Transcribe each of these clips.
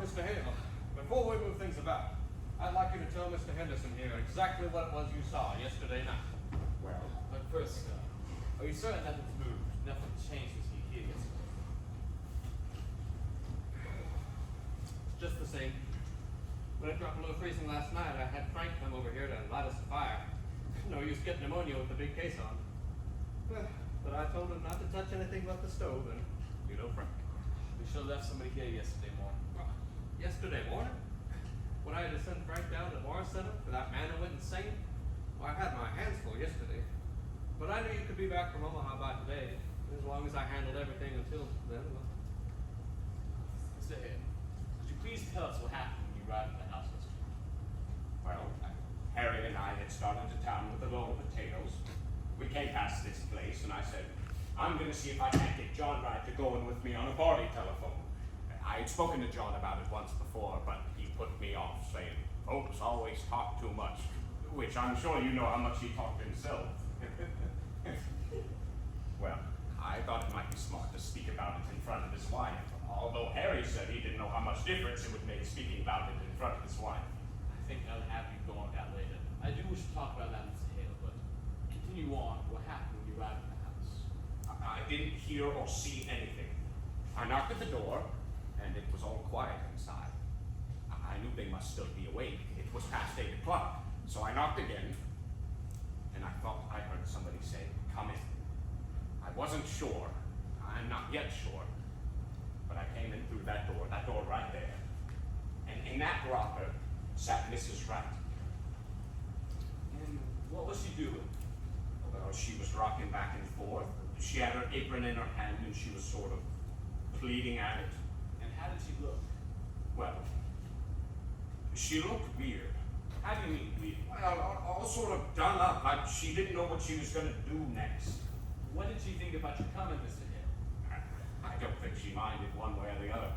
Mr. Hale, before we move things about, I'd like you to tell Mr. Henderson here exactly what it was you saw yesterday night. Well, But first, are you certain nothing's moved? Nothing changed since you here yesterday? Just the same. When it dropped below freezing last night, I had Frank come over here to light us a fire. No use getting pneumonia with the big case on. But I told him not to touch anything but the stove, and you know Frank. We should have left somebody here yesterday morning. Yesterday morning, when I had to send Frank down to Morris Center for that man who went insane, well, I had my hands full yesterday. But I knew you could be back from Omaha by today, as long as I handled everything until then. Well, Mr. Hale, could you please tell us what happened when you arrived at the house yesterday? well, Harry and I had started to town with a load of potatoes. We came past this place, and I said, I'm going to see if I can't get John Wright to go in with me on a party telephone. I had spoken to John about it once before, but he put me off, saying, folks always talk too much, which I'm sure you know how much he talked himself. Well, I thought it might be smart to speak about it in front of his wife, although Harry said he didn't know how much difference it would make speaking about it in front of his wife. I think I'll have you go on that later. I do wish to talk about that, Mr. Hale, but continue on. What happened when you arrived at the house? I didn't hear or see anything. I knocked at the door, and it was all quiet inside. I knew they must still be awake. It was past 8 o'clock, so I knocked again, and I thought I heard somebody say, come in. I wasn't sure. I'm not yet sure. But I came in through that door right there. And in that rocker sat Mrs. Wright. And what was she doing? Well, she was rocking back and forth. She had her apron in her hand, and she was sort of pleading at it. And how did she look? Well, she looked weird. How do you mean weird? Well, all sort of done up, like she didn't know what she was going to do next. What did she think about your coming, Mr. Hale? I don't think she minded one way or the other.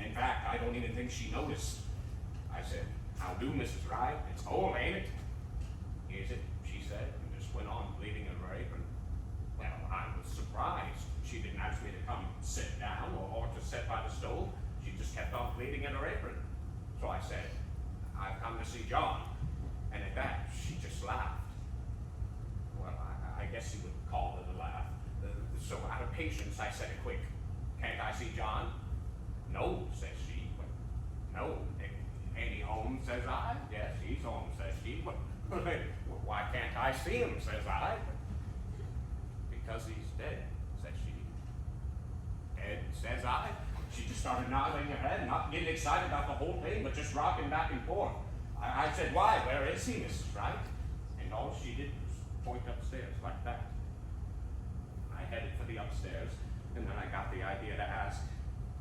In fact, I don't even think she noticed. I said, how do, Mrs. Wright? It's old, ain't it? Is it? She said, and just went on bleeding in her apron. Well, I was surprised. She didn't ask me to come sit down or to sit by the stove. She just kept on bleeding in her apron. So I said, I've come to see John. And at that, she just laughed. Well, I guess you would call it a laugh. So out of patience, I said a quick, can't I see John? No, says she. No, ain't he home, says I. Yes, he's home, says she. But why can't I see him, says I. Because he's dead, says she. Dead, says I. She just started nodding her head, not getting excited about the whole thing, but just rocking back and forth. I said, why? Where is he, Mrs. Wright? And all she did was point upstairs like that. I headed for the upstairs, and then I got the idea to ask,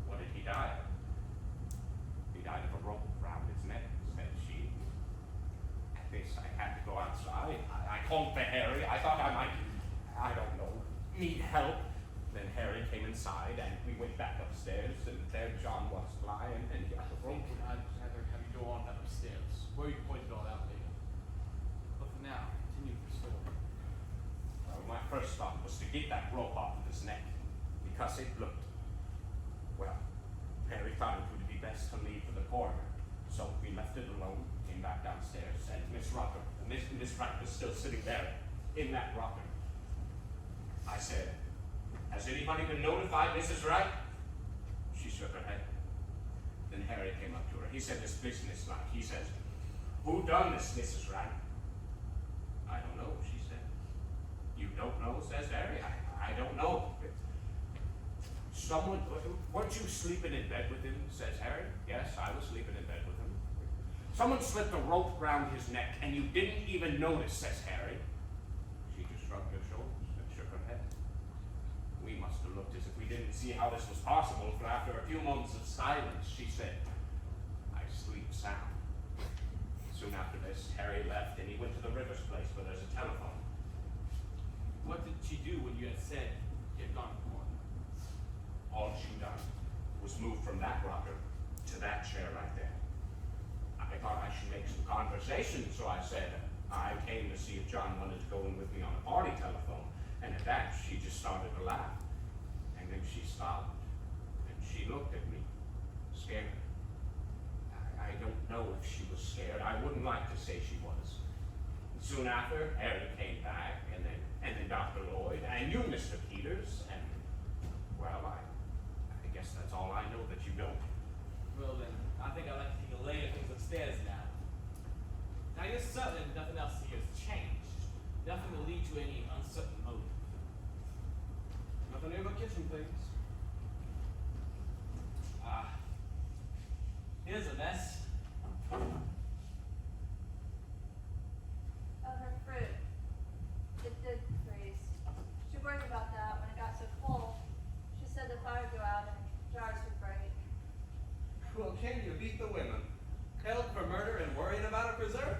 what did he die of? He died of a rope around his neck, said she. At this, I had to go outside. I called for Harry. I thought I might, I don't know, need help. Then Harry came inside, and we went back upstairs, and there John was lying, and he had the rope. I'd rather have you go on that upstairs, where you pointed all out later. But for now, continue the story. Well, my first thought was to get that rope off of his neck, because it looked, well, Harry thought it would be best to leave for the coroner. So we left it alone, came back downstairs, and Miss Wright was still sitting there in that rocker. I said, has anybody been notified, Mrs. Wright? She shook her head. Then Harry came up to her. He said this business-like. He says, who done this, Mrs. Wright? I don't know, she said. You don't know, says Harry. I don't know. Someone, weren't you sleeping in bed with him, says Harry. Yes, I was sleeping in bed with him. Someone slipped a rope round his neck, and you didn't even notice, says Harry. She just shrugged her shoulders and shook her head. We must have looked as if we didn't see how this was possible, for after a few moments of silence, she said, I sleep sound. Soon after this, Harry left, and he went to the Rivers place where there's a telephone. What did she do when you had said you had gone for it? All she done was move from that rocker to that chair right there. I thought I should make some conversation, so I said, I came to see if John wanted to go in with me on a party telephone. And at that, she just started to laugh. And then she stopped, and she looked at me, scared. if she was scared. I wouldn't like to say she was. Soon after, Harry came back, and then Dr. Lloyd, and you, Mr. Peters, and, well, I guess that's all I know that you don't. Well then, I think I'd like to take a lay of things upstairs now. Now you're certain nothing else here has changed. Nothing will lead to any uncertain motive. Nothing new but kitchen things. Here's a mess. Her fruit. It did freeze. She worried about that when it got so cold. She said the fire would go out and jars would break. Well, can you beat the women? Held for murder and worrying about a preserve?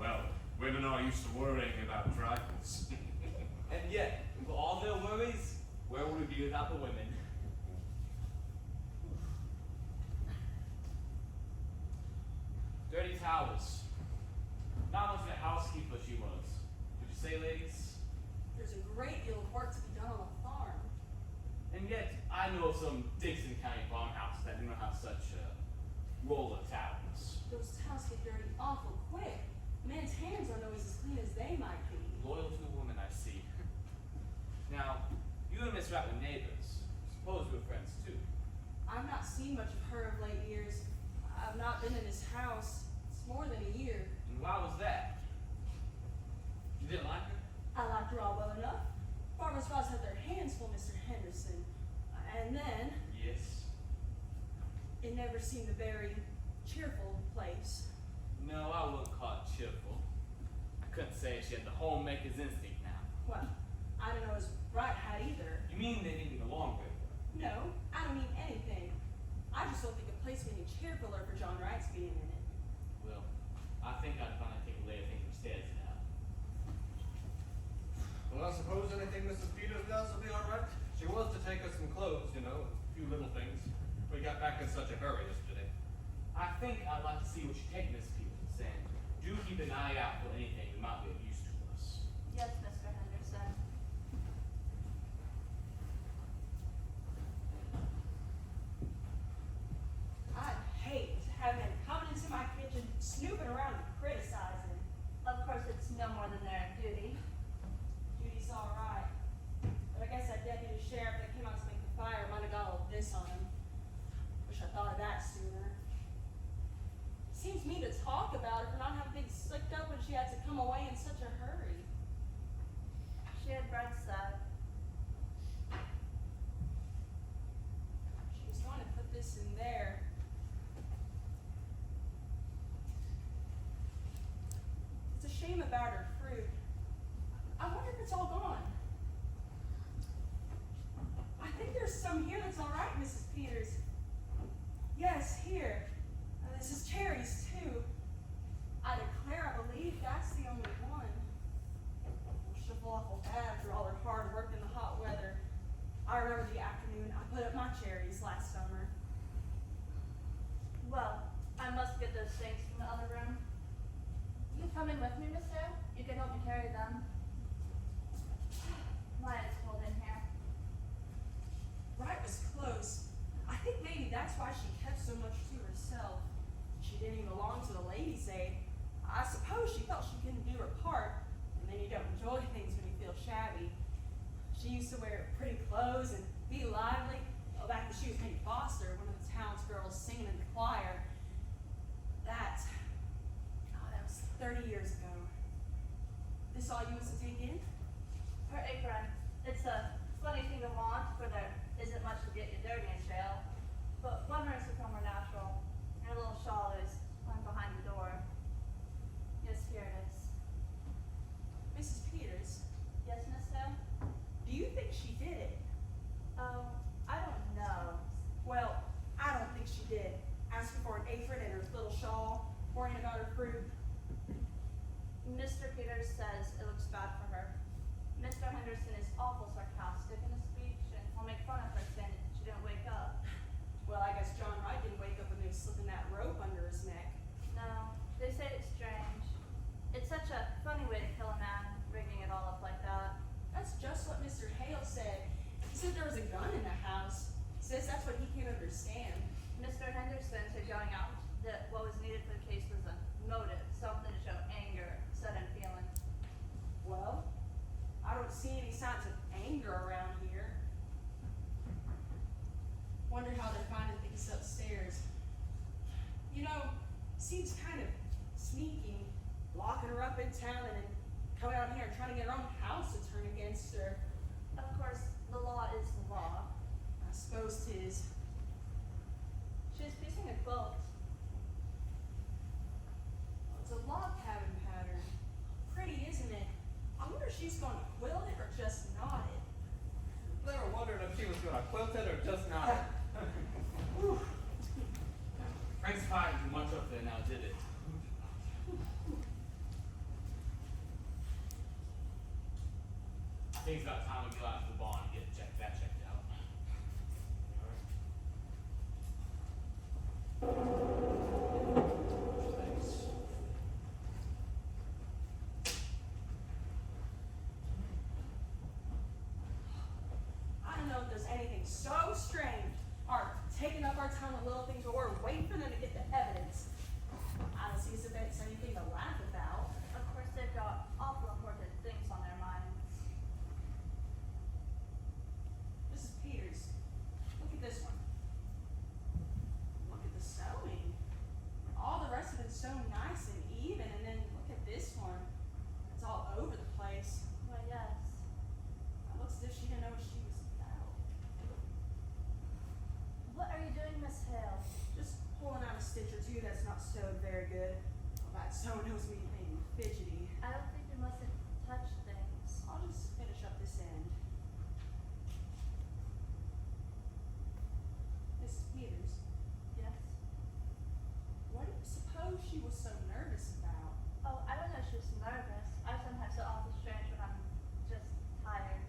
Well, women are used to worrying about trifles. And yet, with all their worries, where would we be without the women? Dirty towels. Not much of a housekeeper she was. Would you say, ladies? There's a great deal of work to be done on a farm. And yet, I know of some Dixon County farmhouses that do not have such a roll of towels. Those towels get dirty awful quick. Men's hands aren't always as clean as they might be. Loyal to a woman, I see. Now, you and Miss Rat were neighbors. Suppose you were friends too. I've not seen much of her of late years. I've not been in his house. It's more than a year. And why was that? You didn't like her? I liked her all well enough. Farmers' wives have their hands full, Mr. Henderson. And then, Yes. it never seemed a very cheerful place. No, I wouldn't call it cheerful. I couldn't say she had the homemaker's instinct now. Well, I don't know as Bright had either. You mean they didn't get along very well? No, I don't mean anything. I just don't think a place would be cheerfuler for John Wright's being in it. Well, I think I'd finally take a lay of things upstairs now. Well, I suppose anything Mrs. Peters does will be all right. She was to take us some clothes, you know, a few little things. We got back in such a hurry yesterday. I think I'd like to see what you take, Miss Peters, and do keep an eye out for anything that might be of use to us. Yes, Mr. Henderson. I'd hate to have him coming into my kitchen, snooping around and criticizing. Of course, it's no more than their duty. Judy's all right. But I guess that deputy sheriff that came out to make the fire might have got all this on him. Wish I thought of that sooner. Seems mean to talk about her for not having things slicked up when she had to come away in such a hurry. She had bread set. She was going to put this in there. It's a shame about her fruit. I wonder if it's all gone. I think there's some here that's all right, Mrs. Peters. Yes, here. This is cherries, too. I declare I believe that's the only one. She'll feel awful bad after all her hard work in the hot weather. I remember the afternoon I put up my cherries last summer. Well, I must get those things from the other room. You come in with me, mister? You can help me carry them. Mine is cold in here. Right was close. I think maybe that's why she kept so much to herself. She didn't even belong to the ladies' aid. I suppose she felt she couldn't do her part, and then you don't enjoy things when you feel shabby. She used to wear pretty clothes and be lively. Oh, back when she was Penny Foster, one of the town's girls singing in the choir. That was 30 years ago. This all you was to take in? Her apron. It's a funny thing to want, for there isn't much to get you dirty in jail. But one has become more natural. And her little shawl is hung behind the door. Yes, here it is. Mrs. Peters, Yes, Miss Hill? do you think she did it? Oh, I don't know. Well, I don't think she did. Asking for an apron and her little shawl, worrying about her fruit. Mr. Peters says it looks bad for her. Mr. Henderson is awful sarcastic in his speech, and he'll make fun of her saying that she didn't wake up. Well, I guess John Wright didn't wake up when they were slipping that rope under his neck. No, they say it's strange. It's such a funny way to kill a man, rigging it all up like that. That's just what Mr. Hale said. He said there was a gun in the house. Says that's what he can't understand. Mr. Henderson said going out that what was needed for the case was a motive, something to show anger, sudden feeling. Well, I don't see any signs of anger around here. Wonder how they're finding things upstairs. You know, seems kind of sneaky, locking her up in town and then coming out here and trying to get her own house to turn against her. Of course, the law is the law. I suppose 'tis. She was piecing a quilt. It's a log cabin pattern. Pretty, isn't it? I wonder if she's going to quilt it or just knot it. Never wondered if she was going to quilt it or just not. Whew. Frank's pie too much up there now, did it? I think it's about time we go out to the barn and get that checked out. Thanks. I don't know if there's anything so strange or taking up our time with little things, but we're waiting for them to get the evidence. I don't see as if it's anything to laugh about. Of course, they've got awful important things on their minds. Mrs. Peters, look at this one. Look at the sewing. All the rest of it's sewn nice and even, and then look at this one. It's all over the place. Why, yes. It looks as if she didn't know what she was about. What are you doing, Miss Hale? Just pulling out a stitch or two that's not sewed very good. Well, that sewing knows me being fidgety. I don't think we mustn't touch things. I'll just finish up this end. Mrs. Peters, Yes? what do you suppose she was so nervous about? Oh, I don't know if she was nervous. I sometimes feel awful strange when I'm just tired.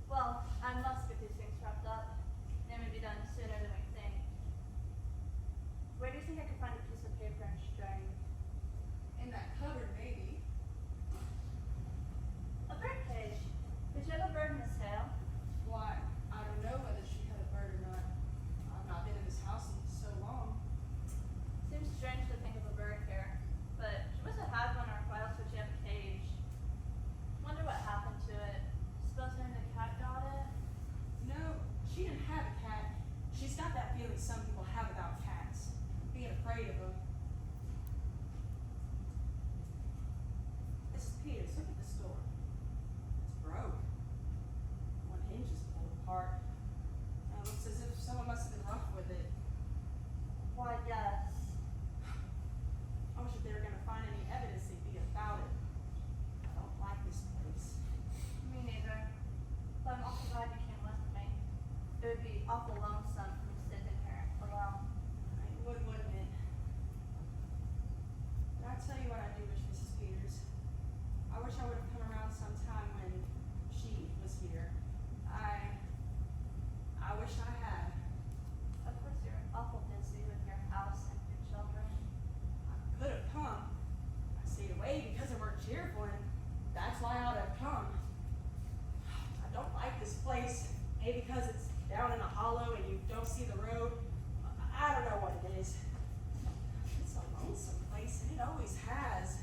Well, I must get these things wrapped up. They may be done sooner than we think. Where do you think I could find a piece of paper and string? In that cupboard, maybe. A bird cage. Did you have a bird, Miss Hale? Why, I don't know whether she had a bird or not. I've not been in this house in so long. Seems strange to think of a bird here, but she must have had one, or why else would she have a cage? Wonder what happened to it. Suppose maybe the cat got it? No, she didn't have a cat. She's got that feeling some people have about cats, being afraid of them. Mrs. Peters, look at this door. It's broke. One hinge is pulled apart. It looks as if someone must have been rough with it. Why, yes. I wish if they were going to find any evidence they'd be about it. I don't like this place. Me neither. But I'm awful glad you came with me. It would be awful lonesome for me sitting here alone. It would, wouldn't it? But I tell you what I do wish, Mrs. Peters. I wish I would have come around sometime when she was here. I wish I had. Of course, you're awful busy with your house and your children. I could have come. I stayed away because I worked cheerful, and that's why I ought to have come. I don't like this place. Maybe because it's down in a hollow and you don't see the road. I don't know what it is. It's a lonesome place, and it always has.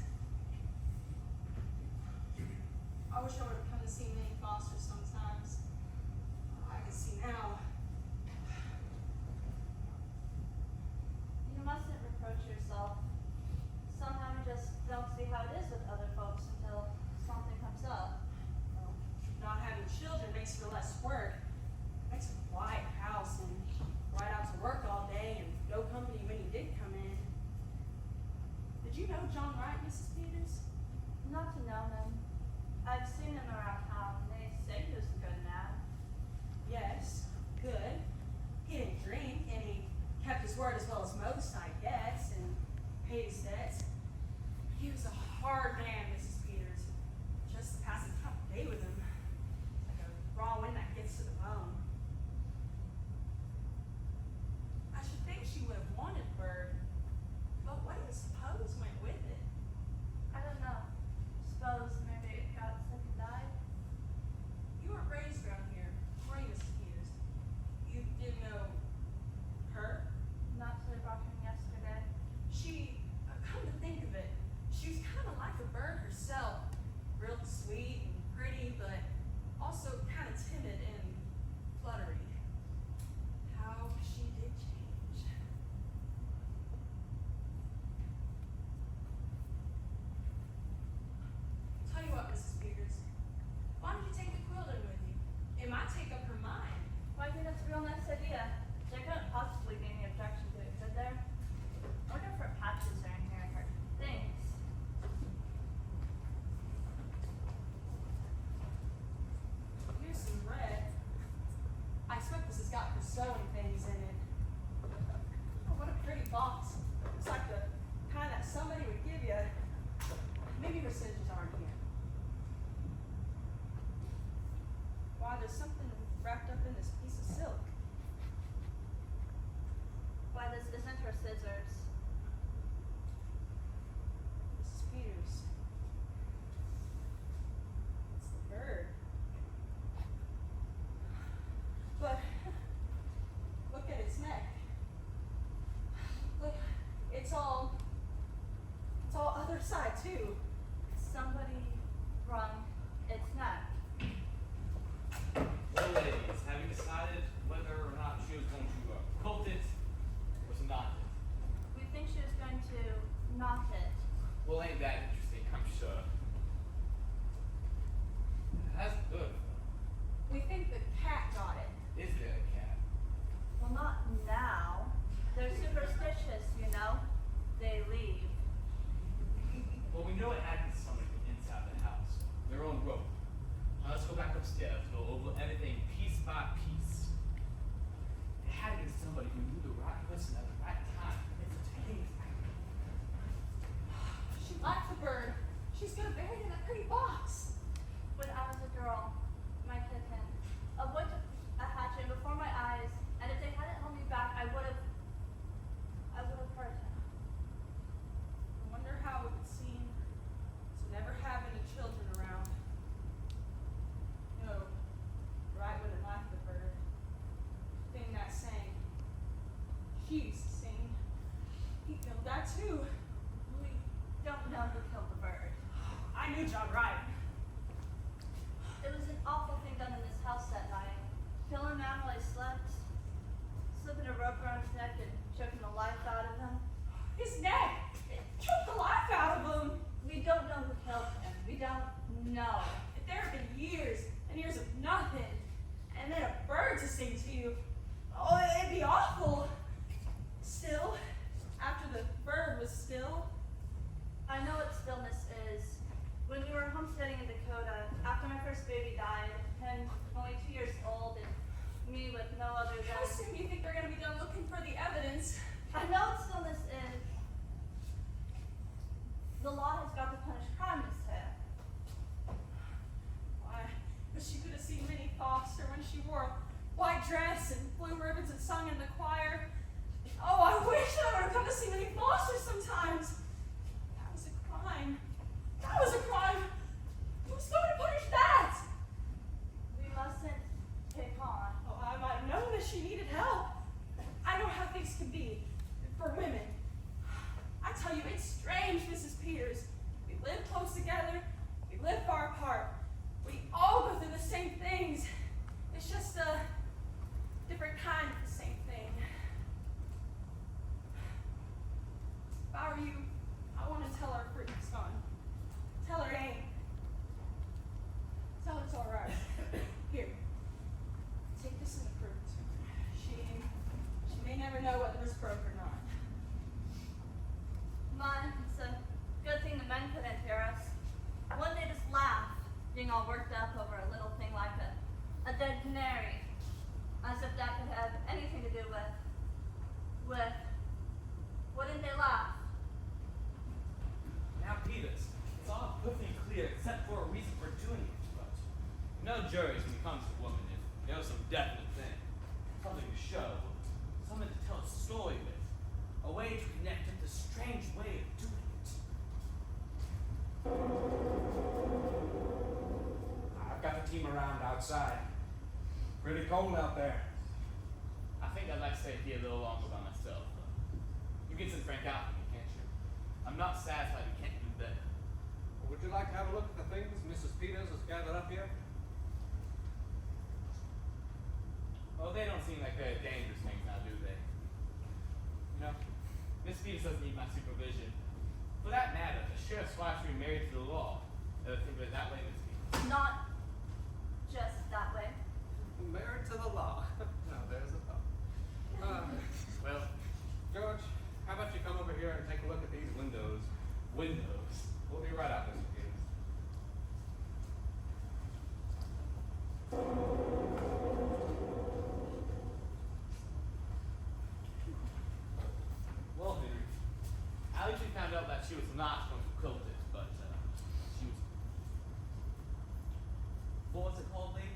I wish I would have come to see Minnie Foster sometimes. I can see now. You mustn't reproach yourself. Sometimes you just don't see how it is with other folks until something comes up. Well, not having children makes for less work. Makes a quiet house and ride out to work all day and no company when you did come in. Did you know John Wright, Mrs. Peters? Not to know him. I've seen him around town, and they say he was a good man. Yes, good. He didn't drink, and he kept his word as well as most, I guess, and paid his debts. He was a hard man, Mrs. Peters. Just to pass a tough day with him. Like a raw wind that gets to the bone. I should think she would have wanted Bird, but what do you suppose went with it? I don't know. Suppose maybe it got sick and died? why there's something wrapped up in this piece of silk. Why, this isn't her scissors. Mrs. Peters. It's the bird. But look at its neck. Look, it's all other side too. Somebody wrung its neck. Well, ladies, have you decided whether or not she was going to quilt it or to knot it? We think she was going to knot it. Well, ain't that interesting, I'm sure. That's good. We think the cat got it. Is there a cat? Well, not now. They're superstitious, you know. They leave. Well, we know it happened to somebody from inside the house. Their own rope. Now let's go back upstairs to go over everything piece by piece. It had to be somebody who knew the right person at the right time. It's a taste. She liked the bird. She's gonna bury it in a pretty box. When I was a girl, my kitten, a boy took a hatchet before my eyes, and if they hadn't held me back, I would have hurt him. I wonder how it would seem to never have any children around. No, Wright wouldn't like the bird. The thing that sang. She used to sing. He killed that too. We don't know who killed the bird. I knew John Wright. It was an awful thing done in this house that night. Killing a man while he slept, slipping a rope around his neck and choking the life out of him. His neck! It choked the life out of him. We don't know who killed him. We don't know. If there have been years and years of nothing, and then a bird to sing to you, oh, it'd be awful. Still, after the bird was still, I know what stillness is. When we were homesteading in Dakota, after my first baby died, him only 2 years old, and me with no other how than... soon do you think they're going to be done looking for the evidence? I know what stillness is. The law has got to punish crime, Miss Hill. Why? But she could have seen Minnie Foster when she wore a white dress and blue ribbons and sung in the choir. Oh, I wish I would have come to see Minnie Foster sometimes. That was a crime. That was a crime. Who's going to punish that? We mustn't pick on. Oh, I might have known that she needed help. I know how things can be for women. I tell you, it's strange, Mrs. Peters. We live close together. We live far apart. We all go through the same things. It's just a different kind of the same thing. If I were you, I want to tell her Brittany's gone. Tell her it ain't. Tell her it's all right. Here, take this as a proof. She may never know whether it's broke or not. My, it's a good thing the men couldn't hear us. One day just laugh, being all worked up over a little thing like a dead canary. As if that could have anything to do with, wouldn't they laugh? Now, Peters, it's all perfectly clear except for a reason for doing it, but no juries when it comes to women if there's some definite thing, something to show, something to tell a story with, a way to connect with the strange way of doing it. I've got the team around outside. Pretty cold out there. I think I'd like to stay here a little longer by myself. You can send Frank out for me, can't you? I'm not satisfied you can't do better. Would you like to have a look at the things Mrs. Peters has gathered up here? Oh, they don't seem like very dangerous things now, do they? You know, Miss Peters doesn't need my supervision. For that matter, the sheriff's wife's remarried to the law. Think of it that way, Miss Peters. Not just that way. Married to the law. Now there's a thought. Well, George, how about you come over here and take a look at these windows? Windows. We'll be right out, Mr. Peters. Well, Henry, at least we found out that she was not going to quilt it, but she was. What was it called, lady?